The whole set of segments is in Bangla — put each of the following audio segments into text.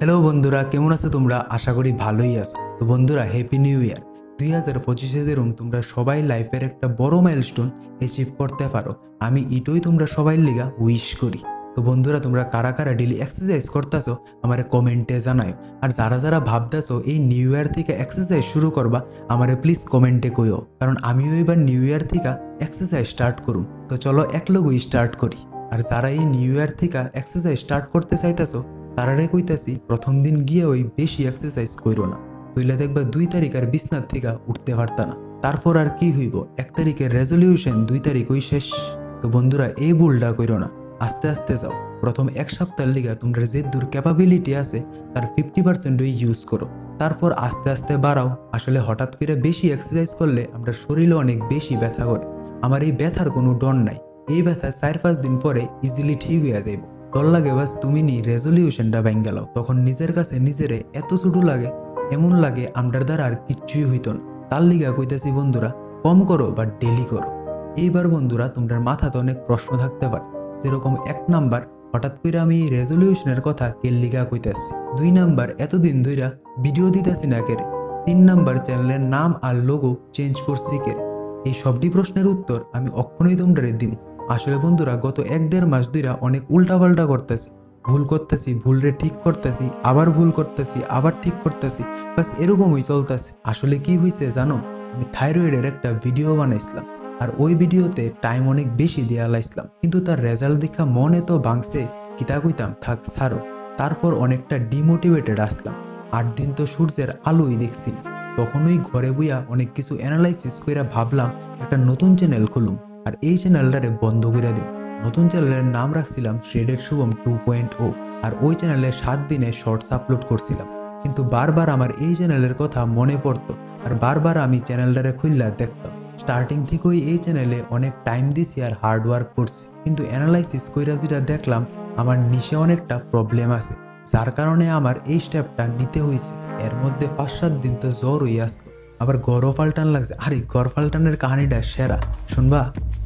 হ্যালো বন্ধুরা, কেমন আছো তোমরা? আশা করি ভালোই আছো। তো বন্ধুরা, হ্যাপি নিউ ইয়ার 2025-এ যেরকম তোমরা সবাই লাইফের একটা বড় মাইলস্টোন অ্যাচিভ করতে পারো, আমি এটাই তোমরা সবাই লিগা উইশ করি। তো বন্ধুরা, তোমরা কারা কারা ডেলি এক্সারসাইজ করতেছো আমারে কমেন্টে জানাও। আর যারা যারা ভাবতেছো এই নিউ ইয়ার থেকে এক্সারসাইজ শুরু করবা, আমারে প্লিজ কমেন্টে কইও, কারণ আমিও এবার নিউ ইয়ার থেকে এক্সারসাইজ স্টার্ট করুম। তো চলো একলগই স্টার্ট করি। আর যারা এই নিউ ইয়ার থেকে এক্সারসাইজ স্টার্ট করতে চাইতেছো তারারে কইতাছি, প্রথম দিন গিয়ে ওই বেশি এক্সারসাইজ কইরো না, তইলে দেখবা 2 তারিখ আর বিছনার থেকে উঠতে পারতা না। তারপর আর কি হইব, 1 তারিখের রেজলিউশন 2 তারিখই শেষ। তো বন্ধুরা, এই ভুলটা কইরো না, আস্তে আস্তে যাও। প্রথম এক সপ্তাহের লিগা তোমরা যে দূর ক্যাপাবিলিটি আছে তার 50% ইউজ করো, তারপর আস্তে আস্তে বাড়াও। আসলে হঠাৎ করে বেশি এক্সারসাইজ করলে আমরা শরীরে অনেক বেশি ব্যথা করে। আমার এই ব্যথার কোনো ডর নাই, এই ব্যথা 4-5 দিন পরে ইজিলি ঠিক হইয়া যাইব। ডর লাগে বাস তুমি নি রেজলিউশনটা ভেঙে গেল, তখন নিজের কাছে নিজেরে এত ছোট লাগে, এমন লাগে আমরার দ্বারা আর কিচ্ছুই হইতো না। তার লিগা কইতাছি বন্ধুরা, কম করো বা ডেলি করো। এইবার বন্ধুরা, তোমার মাথাতে অনেক প্রশ্ন থাকতে পারে, যেরকম 1 নাম্বার, হঠাৎ করে আমি এই রেজলিউশনের কথা কের লিগা কইতাছি। 2 নাম্বার, এতদিন ধইরা ভিডিও দিতেছি না কেরে। 3 নাম্বার, চ্যানেলের নাম আর লোগো চেঞ্জ করছি কেরে। এই সবটি প্রশ্নের উত্তর আমি অক্ষণই তোমরা দিব। আসলে বন্ধুরা, গত 1-1.5 মাস ধরে অনেক উল্টাপাল্টা করতেছি, ভুল করতেছি, ভুলরে ঠিক করতেছি, আবার ভুল করতেছি, আবার ঠিক করতেছি, বাস এরকমই চলতেছে। আসলে কি হয়েছে জানো, আমি থাইরয়েডের একটা ভিডিও বানাইছিলাম, আর ওই ভিডিওতে টাইম অনেক বেশি দেয়া লাইছিলাম, কিন্তু তার রেজাল্ট দেখা মনে তো ভাঙছে, কিতা কইতাম, থাক ছাড়ো। তারপর অনেকটা ডিমোটিভেটেড আসলাম। 8 দিন তো সূর্যের আলোই দেখছি না। তখনই ঘরে বইয়া অনেক কিছু অ্যানালাইসিস কইরা ভাবলাম একটা নতুন চ্যানেল খুলুম, আর এই চ্যানেলটারে বন্ধ করে দিই। নতুন চ্যানেলের নাম রাখছিলাম শ্রেডেড শুভম 2.0, আর ওই চ্যানেলে 7 দিনে শর্টস আপলোড করছিলাম। কিন্তু বারবার আমার এই চ্যানেলের কথা মনে পড়তো, আর বারবার আমি চ্যানেলটারে খুললা দেখতাম। স্টার্টিং থেকেই এই চ্যানেলে অনেক টাইম দিছি আর হার্ড ওয়ার্ক করছি, কিন্তু অ্যানালাইসিস কইরা যেটা দেখলাম, আমার নিশে অনেকটা প্রবলেম আছে, যার কারণে আমার এই স্টেপটা নিতে হয়েছে। এর মধ্যে 5-7 দিন তো জ্বর হয়ে আসতো, আবার গড়ও পাল্টান লাগছে। আরে গড় পাল্টানের কাহিনীটা সেরা, শুনবা?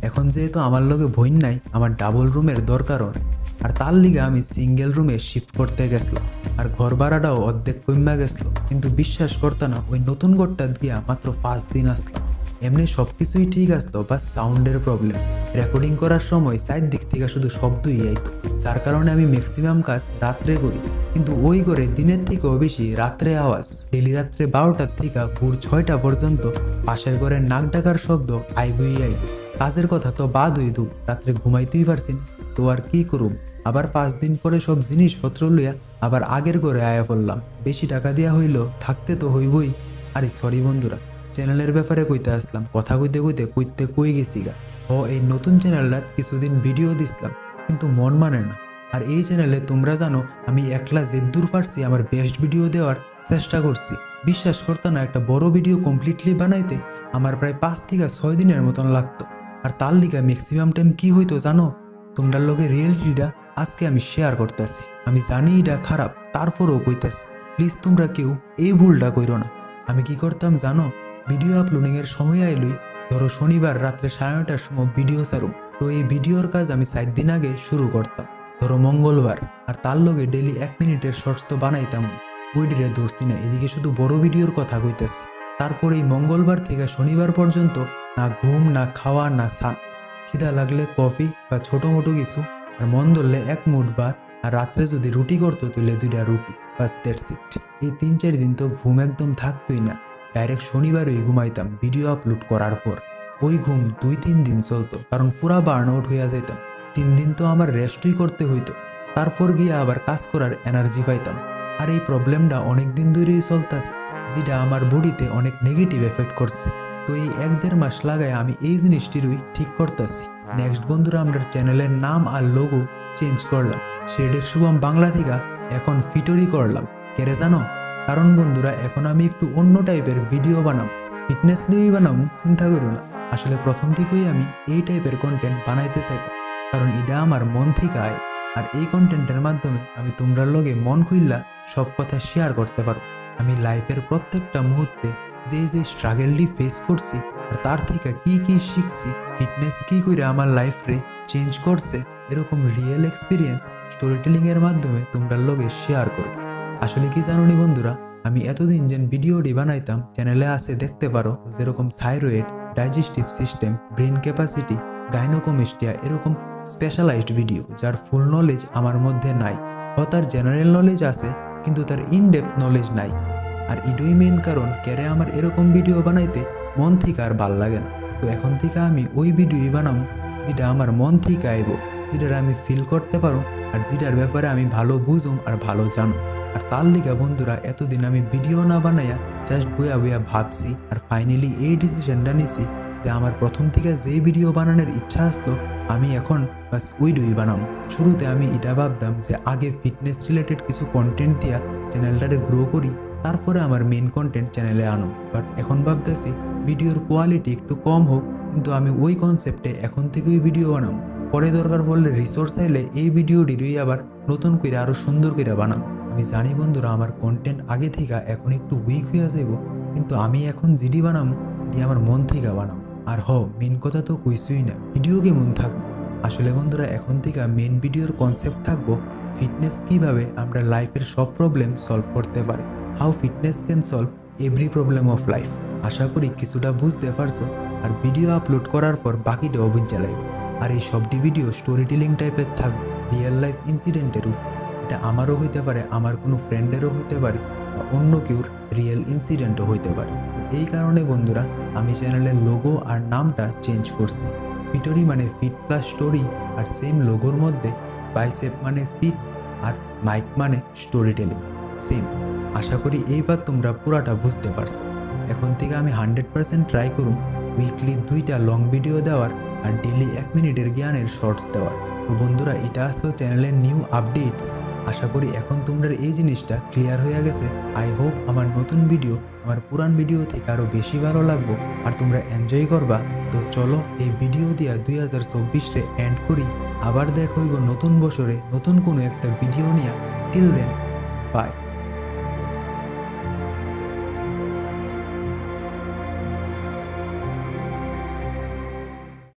এখন যেহেতু আমার লগে বইন নাই, আমার ডাবল রুমের দরকারও নেই, আর তার লিগে আমি সিঙ্গেল রুমে শিফট করতে গেছিলাম, আর ঘর ভাড়াটাও অর্ধেক কমা গেছিলো। কিন্তু বিশ্বাস করতে না, ওই নতুন ঘরটা দিয়া মাত্র 5 দিন আসলাম। এমনি সবকিছুই ঠিক আসলো, বাস সাউন্ডের প্রবলেম। রেকর্ডিং করার সময় সাইড দিক থেকে শুধু শব্দই আইতো, যার কারণে আমি ম্যাক্সিমাম কাজ রাত্রে করি, কিন্তু ওই ঘরে দিনের থেকেও বেশি রাত্রে আওয়াজ। ডেলি রাত্রে 12টার থেকে ভোর 6টা পর্যন্ত পাশের ঘরের নাক ডাকার শব্দ আইবই আইব। কাজের কথা তো বাদ হই দু, রাত্রে ঘুমাইতেই পারছি না, তো আর কি করুম। আবার 5 দিন পরে সব জিনিসপত্র লইয়া আবার আগের ঘরে আয়া পড়লাম। বেশি টাকা দেওয়া হইলো, থাকতে তো হইবই। আরে সরি বন্ধুরা, চ্যানেলের ব্যাপারে কইতে আসলাম, কথা কইতে কইতে কইতে কই গেছি গা। এই নতুন চ্যানেলটা কিছুদিন ভিডিও দিছিলাম, কিন্তু মন মানে না। আর এই চ্যানেলে তোমরা জানো আমি একলা যেদূর পারছি আমার বেস্ট ভিডিও দেওয়ার চেষ্টা করছি। বিশ্বাস করতে না, একটা বড় ভিডিও কমপ্লিটলি বানাইতে আমার প্রায় 5 থেকে 6 দিনের মতন লাগতো। আর তার লিগা ম্যাক্সিমাম টাইম কি হইতো জানো, তোমরার লগে রিয়েলিটিটা আজকে আমি শেয়ার করতেছি। আমি জানি এটা খারাপ, তারপরেও কইতেছি, প্লিজ তোমরা কেউ এই ভুলটা কইরো না। আমি কি করতাম জানো, ভিডিও আপলোডিং এর সময় আইলই, ধরো শনিবার রাত্রে 9:30টার সময় ভিডিও ছাড়ুম, তো এই ভিডিওর কাজ আমি 4 দিন আগে শুরু করতাম, ধরো মঙ্গলবার। আর তার লগে ডেলি 1 মিনিটের শর্টস তো বানাইতাম, ওই ডিরে ধরছি না, এদিকে শুধু বড় ভিডিওর কথা কইতেছি। তারপর এই মঙ্গলবার থেকে শনিবার পর্যন্ত না ঘুম, না খাওয়া, না স্নান। খিদা লাগলে কফি বা ছোটো মোটো কিছু, আর মন ধরলে 1 মুঠ ভাত, আর রাত্রে যদি রুটি করতো তাহলে 2টা রুটি, বাস দ্যাটস ইট। এই 3-4 দিন তো ঘুম একদম থাকতোই না, ডাইরেক্ট শনিবারই ঘুমাইতাম ভিডিও আপলোড করার পর। ওই ঘুম 2-3 দিন চলতো, কারণ পুরা বার্ন আউট হইয়া যাইতাম। 3 দিন তো আমার রেস্টই করতে হইতো, তারপর গিয়ে আবার কাজ করার এনার্জি পাইতাম। আর এই প্রবলেমটা অনেক দিন ধরেই চলতেছে, যেটা আমার বডিতে অনেক নেগেটিভ এফেক্ট করছে। তো এই 1-1.5 মাস লাগায় আমি এই জিনিসটিরই ঠিক করতেছি। নেক্সট বন্ধুরা, আমরা চ্যানেলের নাম আর লোগো চেঞ্জ করলাম, শ্রেডেড শুভম বাংলা থেকে এখন ফিটরি করলাম। কেরে জানো? কারণ বন্ধুরা, এখন আমি একটু অন্য টাইপের ভিডিও বানাম, ফিটনেস নিয়েই বানাবো, চিন্তা করো না। আসলে প্রথম থেকেই আমি এই টাইপের কন্টেন্ট বানাইতে চাইতাম, কারণ এটা আমার মন থেকে আয়, আর এই কন্টেন্টের মাধ্যমে আমি তোমরার লগে মন খুইল্লা সব কথা শেয়ার করতে পারো। আমি লাইফের প্রত্যেকটা মুহূর্তে যে যে স্ট্রাগলটি ফেস করছি, আর তার থেকে কি কি শিখছি, ফিটনেস কি করে আমার লাইফরে চেঞ্জ করছে, এরকম রিয়েল এক্সপিরিয়েন্স স্টোরি টেলিং এর মাধ্যমে তোমরার লগে শেয়ার করো। আসলে কি জানোনি বন্ধুরা, আমি এতদিন যেন ভিডিওটি বানাইতাম চ্যানেলে আছে দেখতে পারো, যেরকম thyroid, digestive system, brain capacity, gynaecomastia, এরকম স্পেশালাইজড ভিডিও যার ফুল নলেজ আমার মধ্যে নাই। তার জেনারেল নলেজ আছে কিন্তু তার ইনডেপথ নলেজ নাই। আর এটাই মেন কারণ কেরে আমার এরকম ভিডিও বানাইতে মন থেকে আর ভাল লাগে না। তো এখন থেকে আমি ওই ভিডিওই বানাবো যেটা আমার মন থেকে আইব, যেটার আমি ফিল করতে পারো, আর যেটার ব্যাপারে আমি ভালো বুঝুম আর ভালো জানো। আর তার লিগা বন্ধুরা এতদিন আমি ভিডিও না বানাইয়া জাস্ট বইয়া বইয়া ভাবছি, আর ফাইনালি এই ডিসিশনটা নিছি যে আমার প্রথম থেকে যেই ভিডিও বানানোর ইচ্ছা আসলো আমি এখন বাস ওইটাই বানাবো। শুরুতে আমি এটা ভাবতাম যে আগে ফিটনেস রিলেটেড কিছু কন্টেন্ট দিয়া চ্যানেলটারে গ্রো করি, তারপরে আমার মেন কন্টেন্ট চ্যানেলে আনো। বাট এখন ভাবতেছি ভিডিওর কোয়ালিটি একটু কম হোক, কিন্তু আমি ওই কনসেপ্টে এখন থেকেই ভিডিও বানাবো। পরে দরকার পড়লে রিসোর্স চাইলে এই ভিডিওটিরই আবার নতুন করে আরও সুন্দর করে বানাবো। আমি জানি বন্ধুরা আমার কন্টেন্ট আগে থেকে এখন একটু উইক হয়ে যাইব, কিন্তু আমি এখন জিডি বানাবো এটি আমার মন থেকে বানাবো। আর মেন কথা তো কইসই না, ভিডিও কেমন থাকবো। আসলে বন্ধুরা এখন থেকে মেন ভিডিওর কনসেপ্ট থাকবো ফিটনেস কিভাবে আমরা লাইফের সব প্রবলেম সলভ করতে পারি, how fitness can solve every problem of life. আশা করি কিছুটা বুঝতে পারছো। আর ভিডিও আপলোড করার পর বাকিটা অভিজ্ঞতা লাগবে। আর এই সবটি ভিডিও স্টোরি টেলিং টাইপের থাকবে, রিয়েল লাইফ ইনসিডেন্টের উপর। এটা আমারও হইতে পারে, আমার কোনো ফ্রেন্ডেরও হইতে পারে, বা অন্য কেউর রিয়েল ইনসিডেন্টও হইতে পারে। তো এই কারণে বন্ধুরা আমি চ্যানেলের লোগো আর নামটা চেঞ্জ করছি। ফিটরি মানে ফিট প্লাস স্টোরি, আর সেম লোগোর মধ্যে বাইসেপ মানে ফিট, আর মাইক মানে স্টোরি টেলিং সেম। আশা করি এইবার তোমরা পুরাটা বুঝতে পারছো। এখন থেকে আমি 100% ট্রাই করুন উইকলি 2টা লং ভিডিও দেওয়ার, আর ডেলি 1 মিনিটের জ্ঞানের শর্টস দেওয়ার। তো বন্ধুরা এটা আসলো চ্যানেলের নিউ আপডেটস। আশা করি এখন তোমরা এই জিনিসটা ক্লিয়ার হয়ে গেছে। আই হোপ আমার নতুন ভিডিও আমার পুরান ভিডিও থেকে আরও বেশি ভালো লাগবো আর তোমরা এনজয় করবা। তো চলো এই ভিডিও দিয়া 2024-রে এন্ড করি। আবার দেখা হইব নতুন বছরে নতুন কোনো একটা ভিডিও নিয়ে। Till then by.